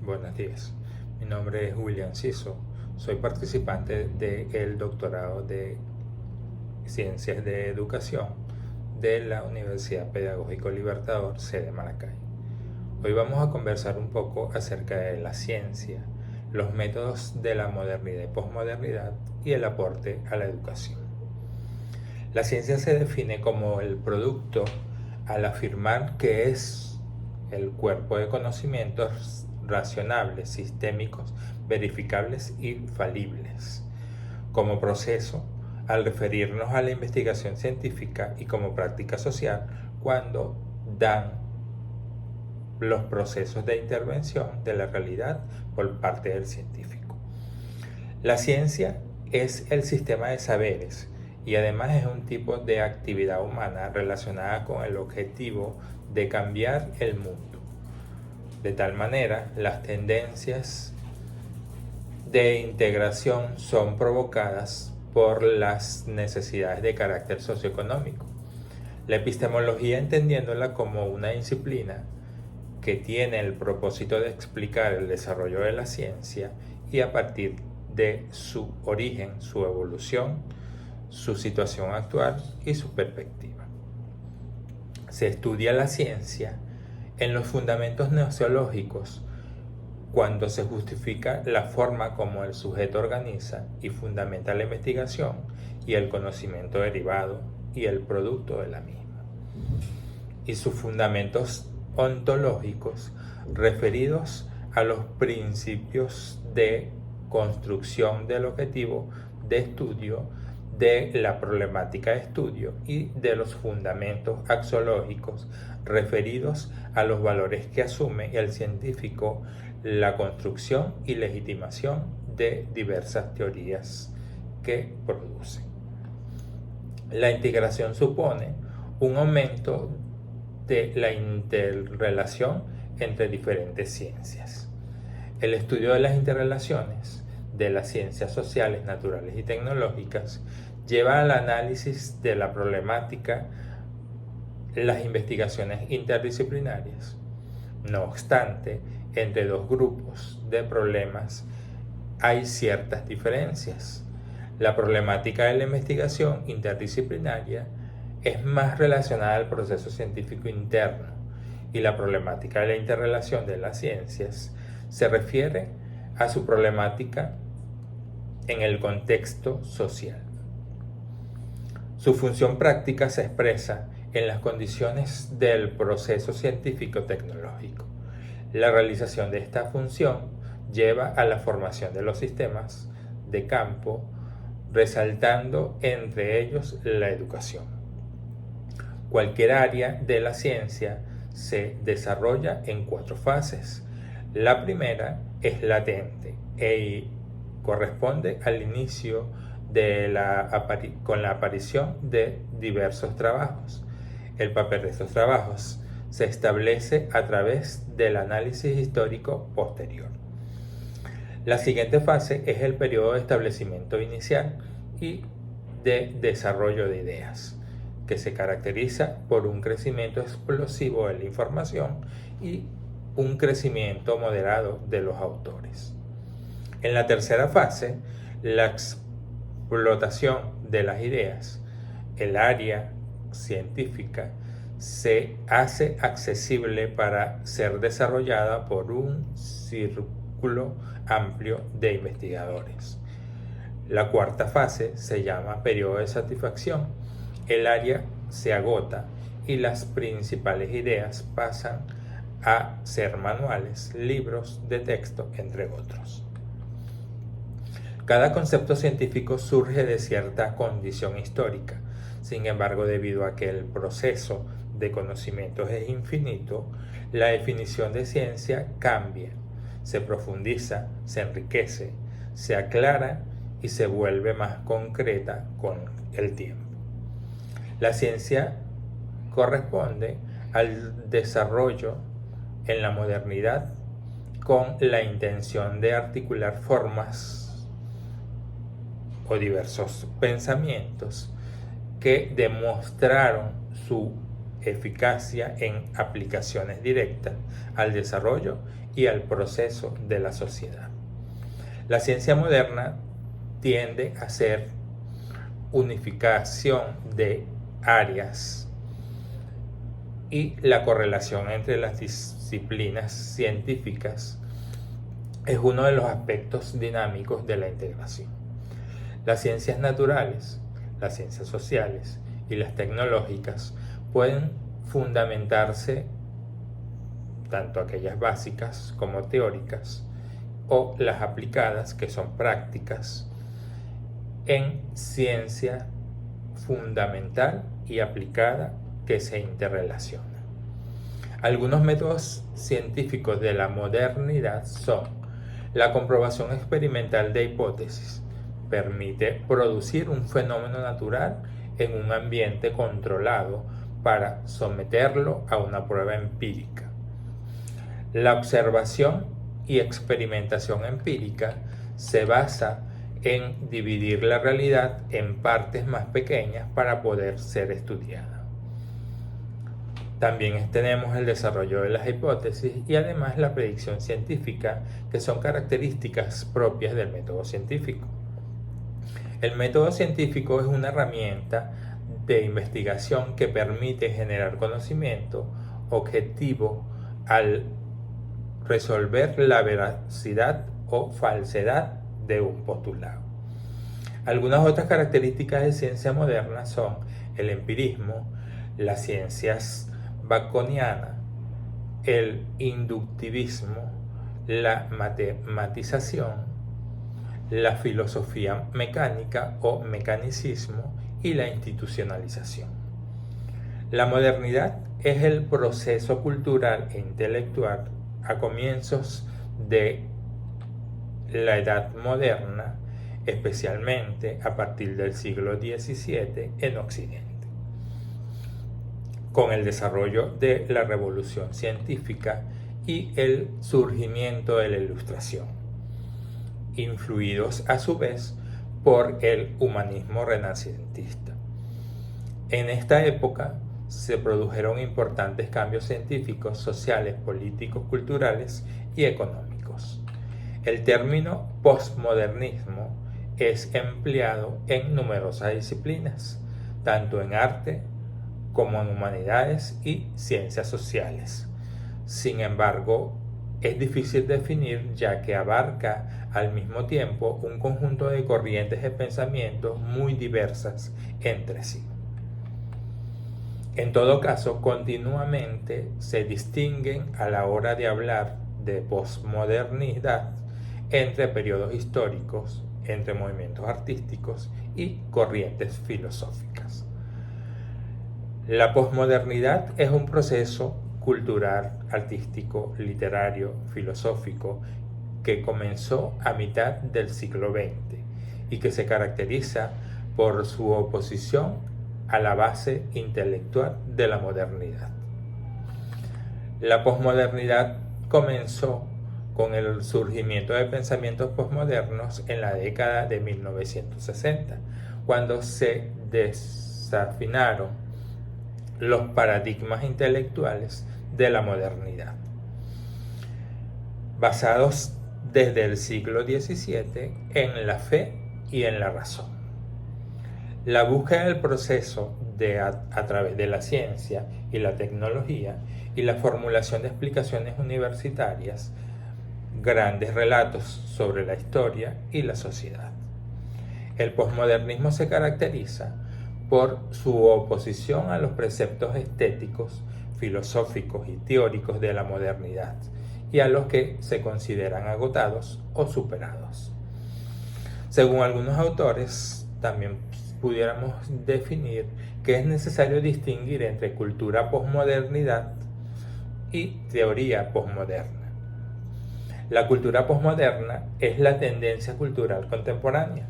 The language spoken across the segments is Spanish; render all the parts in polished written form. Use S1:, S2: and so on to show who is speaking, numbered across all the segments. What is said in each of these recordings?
S1: Buenos días, mi nombre es William Ciso, soy participante del doctorado de Ciencias de Educación de la Universidad Pedagógico Libertador, sede Maracay. Hoy vamos a conversar un poco acerca de la ciencia, los métodos de la modernidad y posmodernidad y el aporte a la educación. La ciencia se define como el producto al afirmar que es el cuerpo de conocimientos racionables, sistémicos, verificables y falibles. Como proceso, al referirnos a la investigación científica y como práctica social, cuando dan los procesos de intervención de la realidad por parte del científico. La ciencia es el sistema de saberes y además es un tipo de actividad humana relacionada con el objetivo de cambiar el mundo. De tal manera, las tendencias de integración son provocadas por las necesidades de carácter socioeconómico. La epistemología, entendiéndola como una disciplina que tiene el propósito de explicar el desarrollo de la ciencia y a partir de su origen, su evolución, su situación actual y su perspectiva. Se estudia la ciencia en los fundamentos gnoseológicos cuando se justifica la forma como el sujeto organiza y fundamenta la investigación y el conocimiento derivado y el producto de la misma, y sus fundamentos ontológicos referidos a los principios de construcción del objetivo de estudio, de la problemática de estudio y de los fundamentos axiológicos referidos a los valores que asume el científico, la construcción y legitimación de diversas teorías que produce. La integración supone un aumento de la interrelación entre diferentes ciencias. El estudio de las interrelaciones de las ciencias sociales, naturales y tecnológicas lleva al análisis de la problemática las investigaciones interdisciplinarias. No obstante, entre dos grupos de problemas hay ciertas diferencias. La problemática de la investigación interdisciplinaria es más relacionada al proceso científico interno y la problemática de la interrelación de las ciencias se refiere a su problemática en el contexto social. Su función práctica se expresa en las condiciones del proceso científico-tecnológico. La realización de esta función lleva a la formación de los sistemas de campo, resaltando entre ellos la educación. Cualquier área de la ciencia se desarrolla en 4 fases. La primera es latente y corresponde al inicio con la aparición de diversos trabajos. El papel de estos trabajos se establece a través del análisis histórico posterior. La siguiente fase es el periodo de establecimiento inicial y de desarrollo de ideas, que se caracteriza por un crecimiento explosivo de la información y un crecimiento moderado de los autores. En la tercera fase, la explotación de las ideas, el área científica se hace accesible para ser desarrollada por un círculo amplio de investigadores. La cuarta fase se llama periodo de satisfacción. El área se agota y las principales ideas pasan a ser manuales, libros de texto, entre otros. Cada concepto científico surge de cierta condición histórica. Sin embargo, debido a que el proceso de conocimientos es infinito, la definición de ciencia cambia, se profundiza, se enriquece, se aclara y se vuelve más concreta con el tiempo. La ciencia corresponde al desarrollo en la modernidad con la intención de articular formas o diversos pensamientos que demostraron su eficacia en aplicaciones directas al desarrollo y al proceso de la sociedad. La ciencia moderna tiende a ser unificación de áreas y la correlación entre las disciplinas científicas es uno de los aspectos dinámicos de la integración. Las ciencias naturales, las ciencias sociales y las tecnológicas pueden fundamentarse, tanto aquellas básicas como teóricas, o las aplicadas, que son prácticas, en ciencia fundamental y aplicada que se interrelacionan. Algunos métodos científicos de la modernidad son la comprobación experimental de hipótesis. Permite producir un fenómeno natural en un ambiente controlado para someterlo a una prueba empírica. La observación y experimentación empírica se basa en dividir la realidad en partes más pequeñas para poder ser estudiada. También tenemos el desarrollo de las hipótesis y además la predicción científica, que son características propias del método científico. El método científico es una herramienta de investigación que permite generar conocimiento objetivo al resolver la veracidad o falsedad de un postulado. Algunas otras características de ciencia moderna son el empirismo, las ciencias baconianas, el inductivismo, la matematización, la filosofía mecánica o mecanicismo y la institucionalización. La modernidad es el proceso cultural e intelectual a comienzos de la Edad Moderna, especialmente a partir del siglo XVII en Occidente, con el desarrollo de la revolución científica y el surgimiento de la Ilustración, influidos a su vez por el humanismo renacentista. En esta época se produjeron importantes cambios científicos, sociales, políticos, culturales y económicos. El término postmodernismo es empleado en numerosas disciplinas, tanto en arte como en humanidades y ciencias sociales. Sin embargo, es difícil definir, ya que abarca al mismo tiempo un conjunto de corrientes de pensamiento muy diversas entre sí. En todo caso, continuamente se distinguen a la hora de hablar de posmodernidad entre periodos históricos, entre movimientos artísticos y corrientes filosóficas. La posmodernidad es un proceso cultural, artístico, literario, filosófico que comenzó a mitad del siglo XX y que se caracteriza por su oposición a la base intelectual de la modernidad. La posmodernidad comenzó con el surgimiento de pensamientos posmodernos en la década de 1960, cuando se desafinaron los paradigmas intelectuales de la modernidad, basados desde el siglo XVII en la fe y en la razón. La búsqueda del proceso a través de la ciencia y la tecnología y la formulación de explicaciones universitarias, grandes relatos sobre la historia y la sociedad. El posmodernismo se caracteriza por su oposición a los preceptos estéticos, filosóficos y teóricos de la modernidad y a los que se consideran agotados o superados. Según algunos autores, también pudiéramos definir que es necesario distinguir entre cultura posmodernidad y teoría posmoderna. La cultura posmoderna es la tendencia cultural contemporánea,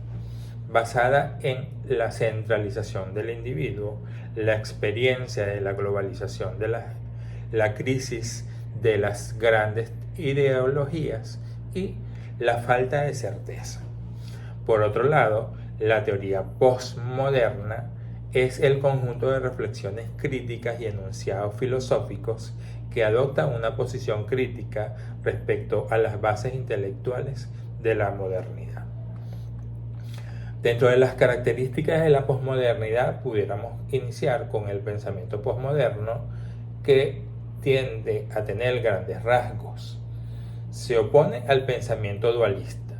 S1: basada en la centralización del individuo, la experiencia de la globalización, de la crisis de las grandes ideologías y la falta de certeza. Por otro lado, la teoría postmoderna es el conjunto de reflexiones críticas y enunciados filosóficos que adopta una posición crítica respecto a las bases intelectuales de la modernidad. Dentro de las características de la posmodernidad pudiéramos iniciar con el pensamiento posmoderno, que tiende a tener grandes rasgos. Se opone al pensamiento dualista,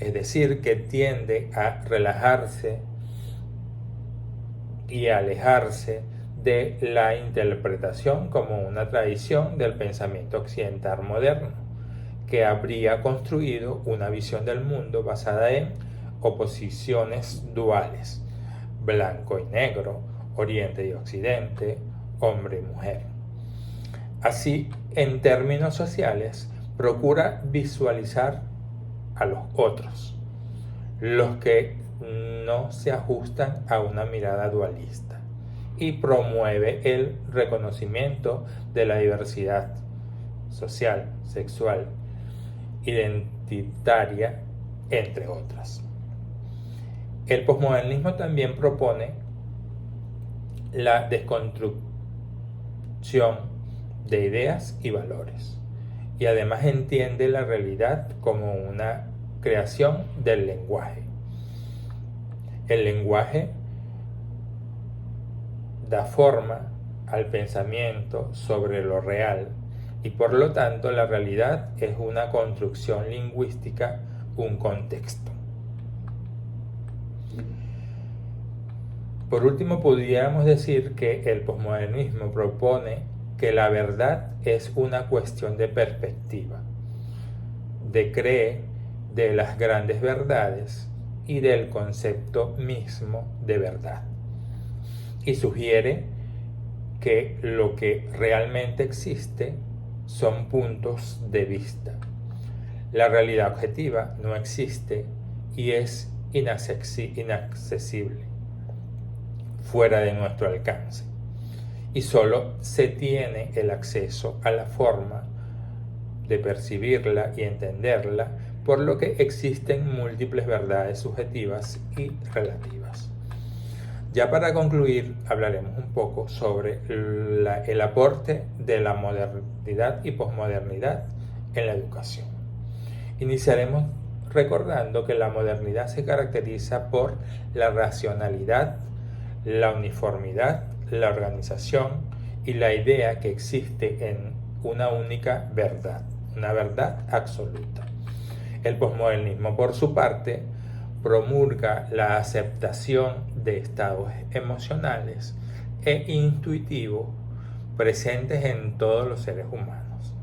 S1: es decir, que tiende a relajarse y a alejarse de la interpretación como una tradición del pensamiento occidental moderno, que habría construido una visión del mundo basada en oposiciones duales, blanco y negro, oriente y occidente, hombre y mujer. Así, en términos sociales, procura visualizar a los otros, los que no se ajustan a una mirada dualista, y promueve el reconocimiento de la diversidad social, sexual, identitaria, entre otras. El posmodernismo también propone la desconstrucción de ideas y valores, y además entiende la realidad como una creación del lenguaje. El lenguaje da forma al pensamiento sobre lo real, y por lo tanto la realidad es una construcción lingüística, un contexto. Por último, pudiéramos decir que el posmodernismo propone que la verdad es una cuestión de perspectiva, cree de las grandes verdades y del concepto mismo de verdad, y sugiere que lo que realmente existe son puntos de vista. La realidad objetiva no existe y es inaccesible, fuera de nuestro alcance, y solo se tiene el acceso a la forma de percibirla y entenderla, por lo que existen múltiples verdades subjetivas y relativas. Ya para concluir, hablaremos un poco sobre el aporte de la modernidad y posmodernidad en la educación. Iniciaremos recordando que la modernidad se caracteriza por la racionalidad, la uniformidad, la organización y la idea que existe en una única verdad, una verdad absoluta. El posmodernismo, por su parte, promulga la aceptación de estados emocionales e intuitivos presentes en todos los seres humanos.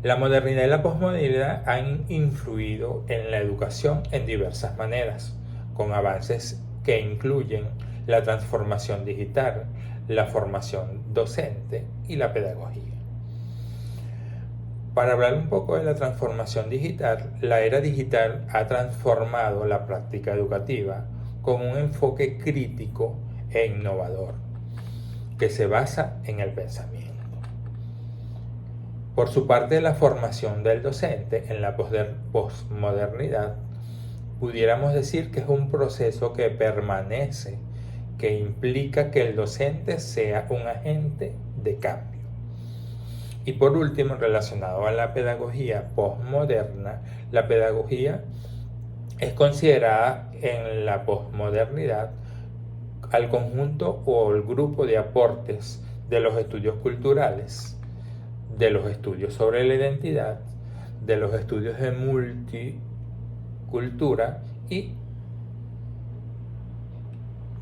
S1: La modernidad y la posmodernidad han influido en la educación en diversas maneras, con avances que incluyen la transformación digital, la formación docente y la pedagogía. Para hablar un poco de la transformación digital, la era digital ha transformado la práctica educativa con un enfoque crítico e innovador que se basa en el pensamiento. Por su parte, la formación del docente en la posmodernidad pudiéramos decir que es un proceso que permanece, que implica que el docente sea un agente de cambio. Y por último, relacionado a la pedagogía posmoderna, la pedagogía es considerada en la posmodernidad al conjunto o el grupo de aportes de los estudios culturales, de los estudios sobre la identidad, de los estudios de multicultura, y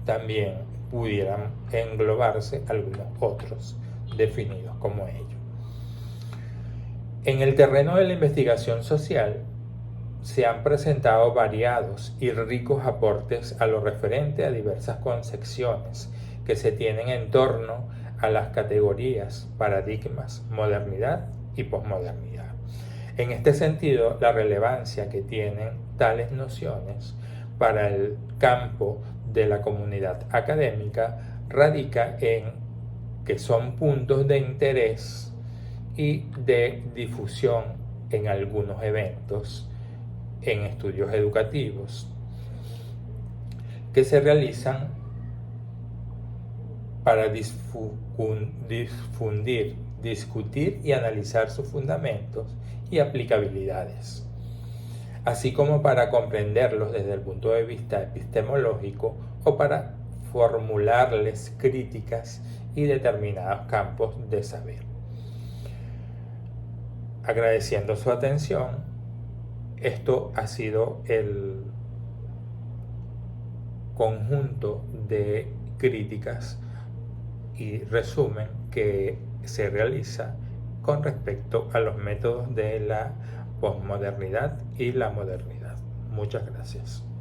S1: también pudieran englobarse algunos otros definidos como ellos. En el terreno de la investigación social se han presentado variados y ricos aportes a lo referente a diversas concepciones que se tienen en torno a las categorías, paradigmas, modernidad y posmodernidad. En este sentido, la relevancia que tienen tales nociones para el campo de la comunidad académica radica en que son puntos de interés y de difusión en algunos eventos, en estudios educativos que se realizan para difundir, discutir y analizar sus fundamentos y aplicabilidades, así como para comprenderlos desde el punto de vista epistemológico o para formularles críticas y determinados campos de saber. Agradeciendo su atención, esto ha sido el conjunto de críticas y resumen que se realiza con respecto a los métodos de la posmodernidad y la modernidad. Muchas gracias.